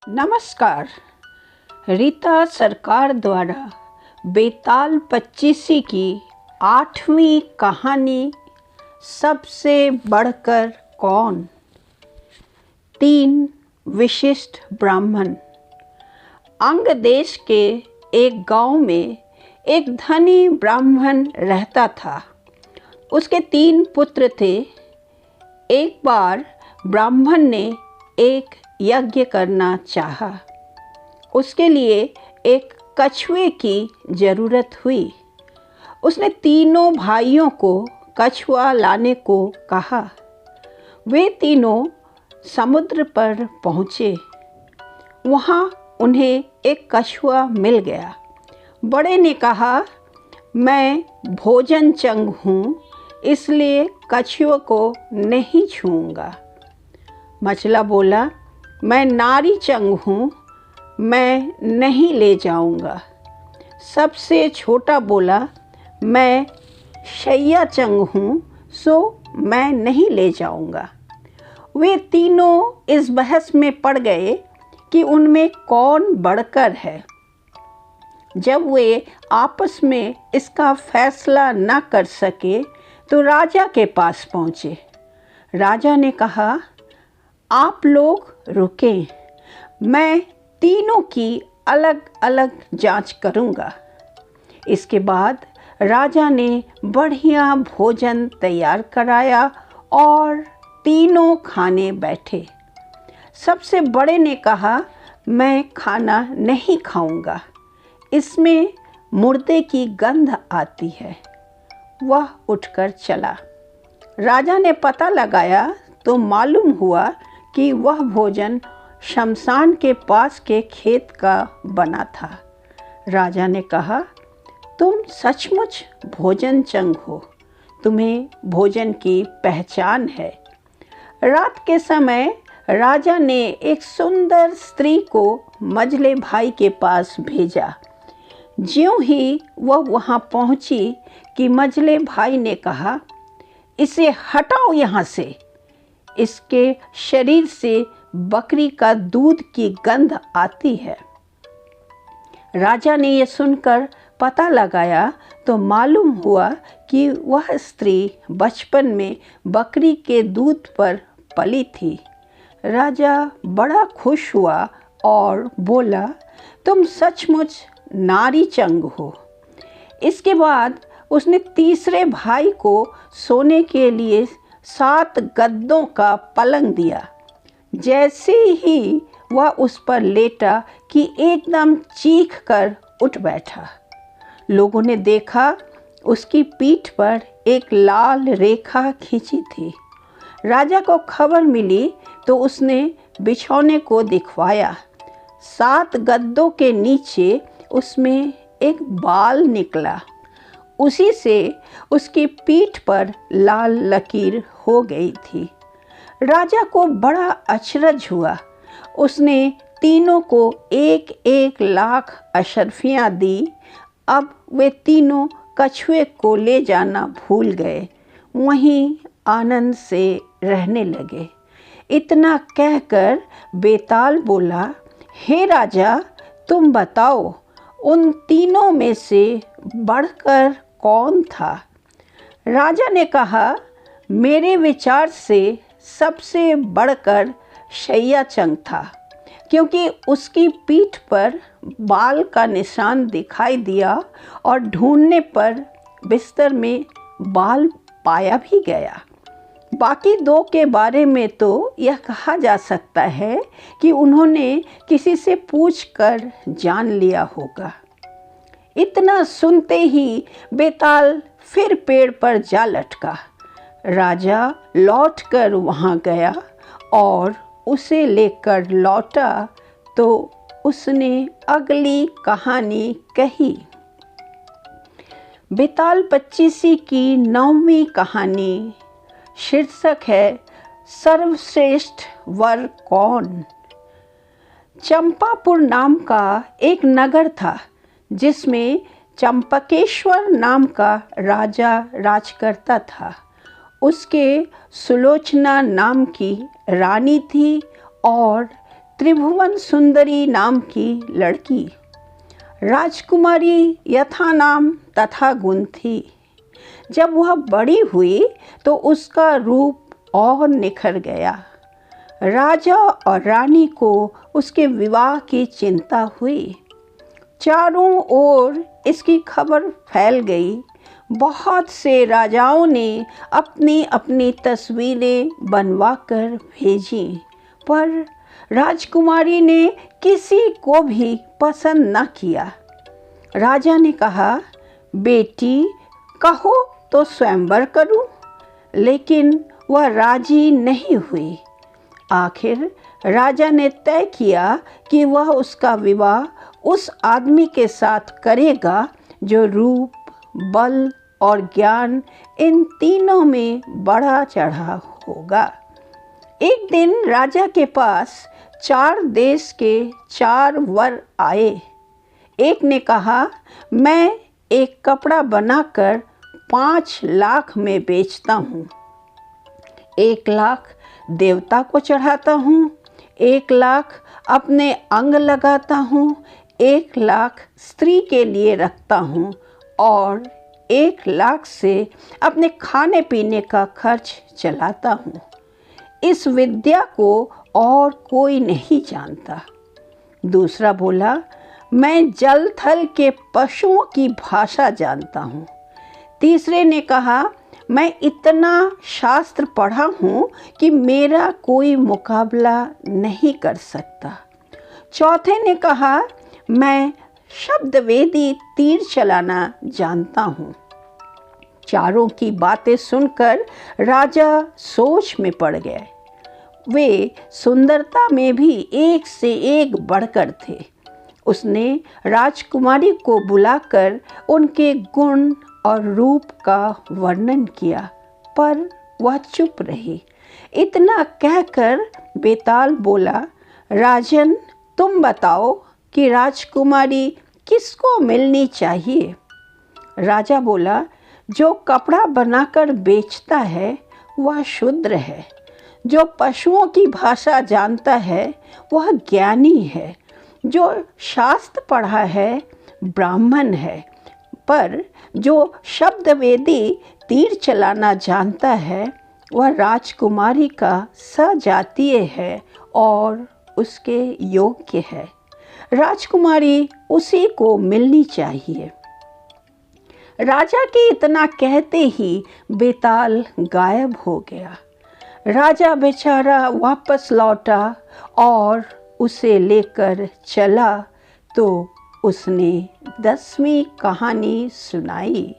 नमस्कार। रीता सरकार द्वारा बेताल पच्चीसी की 8वीं कहानी सबसे बढ़कर कौन। 3 विशिष्ट ब्राह्मण। अंग देश के एक गांव में एक धनी ब्राह्मण रहता था। उसके 3 पुत्र थे। एक बार ब्राह्मण ने एक यज्ञ करना चाहा। उसके लिए एक कछुए की ज़रूरत हुई। उसने तीनों भाइयों को कछुआ लाने को कहा। वे तीनों समुद्र पर पहुँचे। वहाँ उन्हें एक कछुआ मिल गया। बड़े ने कहा, मैं भोजन चंग हूँ, इसलिए कछुए को नहीं छूऊंगा। मछला बोला, मैं नारी चंग हूँ, मैं नहीं ले जाऊंगा। सबसे छोटा बोला, मैं शैया चंग हूँ, सो मैं नहीं ले जाऊंगा। वे तीनों इस बहस में पड़ गए कि उनमें कौन बढ़कर है। जब वे आपस में इसका फैसला न कर सके तो राजा के पास पहुँचे। राजा ने कहा, आप लोग रुकें, मैं तीनों की अलग अलग जांच करूंगा। इसके बाद राजा ने बढ़िया भोजन तैयार कराया और तीनों खाने बैठे। सबसे बड़े ने कहा, मैं खाना नहीं खाऊंगा, इसमें मुर्दे की गंध आती है। वह उठकर चला। राजा ने पता लगाया तो मालूम हुआ कि वह भोजन शमशान के पास के खेत का बना था। राजा ने कहा, तुम सचमुच भोजन चंग हो, तुम्हें भोजन की पहचान है। रात के समय राजा ने एक सुंदर स्त्री को मझले भाई के पास भेजा। ज्यों ही वह वहाँ पहुँची कि मझले भाई ने कहा, इसे हटाओ यहाँ से, इसके शरीर से बकरी का दूध की गंध आती है। राजा ने यह सुनकर पता लगाया तो मालूम हुआ कि वह स्त्री बचपन में बकरी के दूध पर पली थी। राजा बड़ा खुश हुआ और बोला, तुम सचमुच नारी चंग हो। इसके बाद उसने तीसरे भाई को सोने के लिए 7 गद्दों का पलंग दिया। जैसे ही वह उस पर लेटा कि एकदम चीख कर उठ बैठा। लोगों ने देखा, उसकी पीठ पर एक लाल रेखा खींची थी। राजा को खबर मिली तो उसने बिछौने को दिखवाया। 7 गद्दों के नीचे उसमें एक बाल निकला। उसी से उसकी पीठ पर लाल लकीर हो गई थी। राजा को बड़ा अचरज हुआ। उसने तीनों को 1-1 लाख अशर्फियाँ दी। अब वे तीनों कछुए को ले जाना भूल गए, वहीं आनंद से रहने लगे। इतना कहकर बेताल बोला, हे राजा, तुम बताओ, उन तीनों में से बढ़कर कौन था। राजा ने कहा, मेरे विचार से सबसे बढ़कर शैया चंग था, क्योंकि उसकी पीठ पर बाल का निशान दिखाई दिया और ढूंढने पर बिस्तर में बाल पाया भी गया। बाकी 2 के बारे में तो यह कहा जा सकता है कि उन्होंने किसी से पूछकर जान लिया होगा। इतना सुनते ही बेताल फिर पेड़ पर जा लटका। राजा लौटकर वहाँ गया और उसे लेकर लौटा तो उसने अगली कहानी कही। बेताल पच्चीसी की 9वीं कहानी शीर्षक है सर्वश्रेष्ठ वर कौन। चंपापुर नाम का एक नगर था जिसमें चंपकेश्वर नाम का राजा राज करता था। उसके सुलोचना नाम की रानी थी और त्रिभुवन सुंदरी नाम की लड़की। राजकुमारी यथा नाम तथा गुण थी। जब वह बड़ी हुई तो उसका रूप और निखर गया। राजा और रानी को उसके विवाह की चिंता हुई। चारों ओर इसकी खबर फैल गई। बहुत से राजाओं ने अपनी अपनी तस्वीरें बनवाकर भेजी, पर राजकुमारी ने किसी को भी पसंद न किया। राजा ने कहा, बेटी कहो तो स्वयंवर करूं, लेकिन वह राजी नहीं हुई। आखिर राजा ने तय किया कि वह उसका विवाह उस आदमी के साथ करेगा जो रूप, बल और ज्ञान इन तीनों में बढ़ा चढ़ा होगा। एक दिन राजा के पास 4 देश के 4 वर आए। एक ने कहा, मैं एक कपड़ा बनाकर 5 लाख में बेचता हूँ। 1 लाख देवता को चढ़ाता हूँ, 1 लाख अपने अंग लगाता हूँ, 1 लाख स्त्री के लिए रखता हूँ और 1 लाख से अपने खाने पीने का खर्च चलाता हूँ। इस विद्या को और कोई नहीं जानता। दूसरा बोला, मैं जल थल के पशुओं की भाषा जानता हूँ। तीसरे ने कहा, मैं इतना शास्त्र पढ़ा हूँ कि मेरा कोई मुकाबला नहीं कर सकता। चौथे ने कहा, मैं शब्दवेदी तीर चलाना जानता हूँ। चारों की बातें सुनकर राजा सोच में पड़ गए। वे सुंदरता में भी एक से एक बढ़कर थे। उसने राजकुमारी को बुलाकर उनके गुण और रूप का वर्णन किया, पर वह चुप रही। इतना कहकर बेताल बोला, राजन तुम बताओ कि राजकुमारी किसको मिलनी चाहिए। राजा बोला, जो कपड़ा बनाकर बेचता है वह शूद्र है, जो पशुओं की भाषा जानता है वह ज्ञानी है, जो शास्त्र पढ़ा है ब्राह्मण है, पर जो शब्दवेदी तीर चलाना जानता है वह राजकुमारी का सजातीय है और उसके योग्य है। राजकुमारी उसी को मिलनी चाहिए। राजा के इतना कहते ही बेताल गायब हो गया। राजा बेचारा वापस लौटा और उसे लेकर चला तो उसने 10वीं कहानी सुनाई।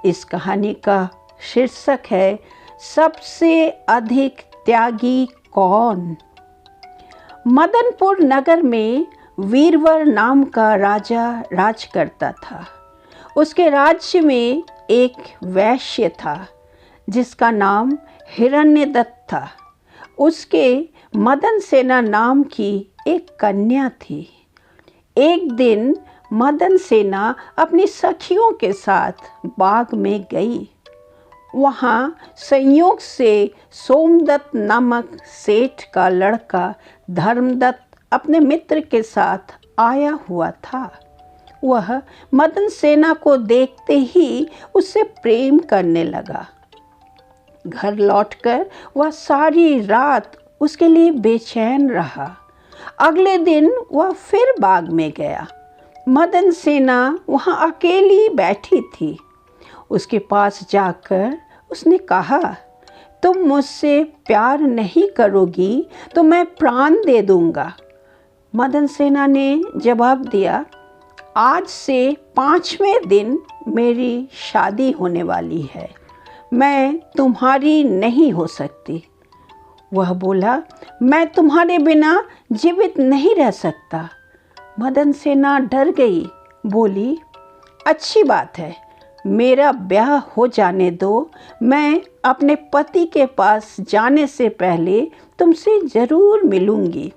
इस कहानी का शीर्षक है, सबसे अधिक त्यागी कौन। मदनपुर नगर में वीरवर नाम का राजा राज करता था। उसके राज्य में एक वैश्य था जिसका नाम हिरण्यदत्त था। उसके मदन सेना नाम की एक कन्या थी। एक दिन मदन सेना अपनी सखियों के साथ बाग में गई। वहाँ संयोग से सोमदत्त नामक सेठ का लड़का धर्मदत्त अपने मित्र के साथ आया हुआ था। वह मदन सेना को देखते ही उससे प्रेम करने लगा। घर लौटकर वह सारी रात उसके लिए बेचैन रहा। अगले दिन वह फिर बाग में गया। मदन सेना वहाँ अकेली बैठी थी। उसके पास जाकर उसने कहा, तुम मुझसे प्यार नहीं करोगी तो मैं प्राण दे दूंगा। मदन सेना ने जवाब दिया, आज से 5वें दिन मेरी शादी होने वाली है, मैं तुम्हारी नहीं हो सकती। वह बोला, मैं तुम्हारे बिना जीवित नहीं रह सकता। मदन सेना डर गई, बोली, अच्छी बात है, मेरा ब्याह हो जाने दो। मैं अपने पति के पास जाने से पहले तुमसे ज़रूर मिलूंगी।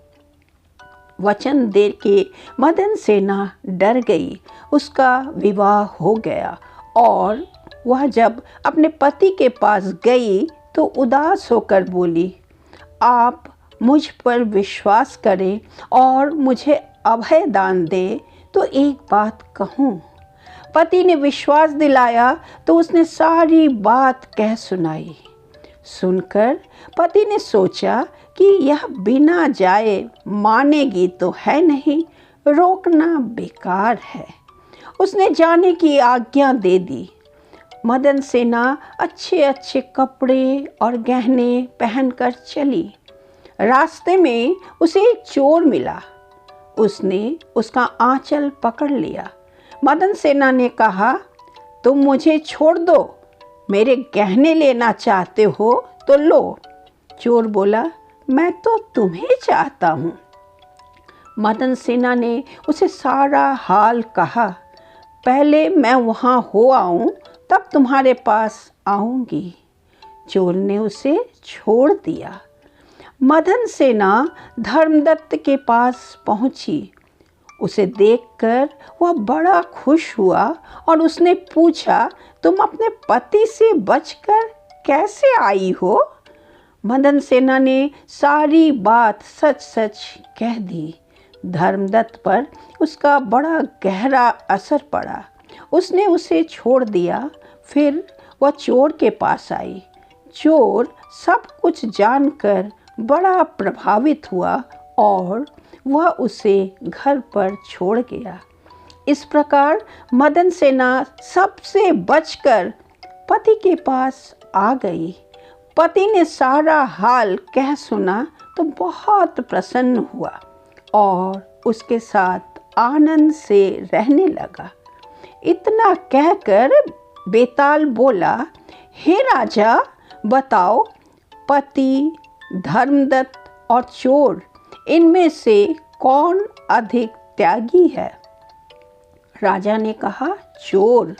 वचन दे के मदन सेना डर गई। उसका विवाह हो गया और वह जब अपने पति के पास गई तो उदास होकर बोली, आप मुझ पर विश्वास करे और मुझे अभय दान दे तो एक बात कहूँ। पति ने विश्वास दिलाया तो उसने सारी बात कह सुनाई। सुनकर पति ने सोचा कि यह बिना जाए मानेगी तो है नहीं, रोकना बेकार है। उसने जाने की आज्ञा दे दी। मदन सेना अच्छे अच्छे कपड़े और गहने पहनकर चली। रास्ते में उसे एक चोर मिला। उसने उसका आंचल पकड़ लिया। मदन सेना ने कहा, तुम मुझे छोड़ दो, मेरे गहने लेना चाहते हो तो लो। चोर बोला, मैं तो तुम्हें चाहता हूँ। मदन सेना ने उसे सारा हाल कहा। पहले मैं वहाँ हो आऊँ तब तुम्हारे पास आऊँगी। चोर ने उसे छोड़ दिया। मदन सेना धर्मदत्त के पास पहुँची। उसे देखकर वह बड़ा खुश हुआ और उसने पूछा, तुम अपने पति से बचकर कैसे आई हो? मदन सेना ने सारी बात सच सच कह दी। धर्मदत्त पर उसका बड़ा गहरा असर पड़ा। उसने उसे छोड़ दिया। फिर वह चोर के पास आई। चोर सब कुछ जानकर बड़ा प्रभावित हुआ और वह उसे घर पर छोड़ गया। इस प्रकार मदन सेना सबसे बचकर पति के पास आ गई। पति ने सारा हाल कह सुना तो बहुत प्रसन्न हुआ और उसके साथ आनंद से रहने लगा। इतना कहकर बेताल बोला, हे राजा, बताओ, पति, धर्मदत्त और चोर, इनमें से कौन अधिक त्यागी है? राजा ने कहा, चोर।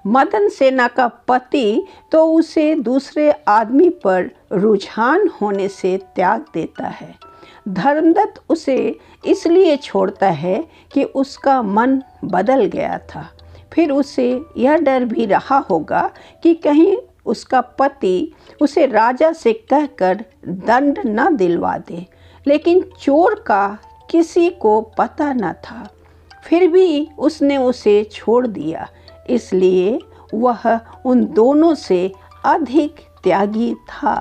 मदन सेना का पति तो उसे दूसरे आदमी पर रुझान होने से त्याग देता है। धर्मदत्त उसे इसलिए छोड़ता है कि उसका मन बदल गया था। फिर उसे यह डर भी रहा होगा कि कहीं उसका पति उसे राजा से कहकर दंड न दिलवा दे। लेकिन चोर का किसी को पता न था। फिर भी उसने उसे छोड़ दिया। इसलिए वह उन दोनों से अधिक त्यागी था।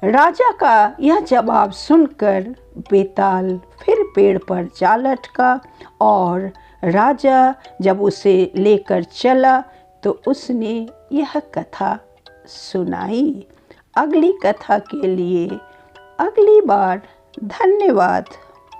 राजा का यह जवाब सुनकर बेताल फिर पेड़ पर जा लटका और राजा जब उसे लेकर चला तो उसने यह कथा सुनाई। अगली कथा के लिए अगली बार। धन्यवाद।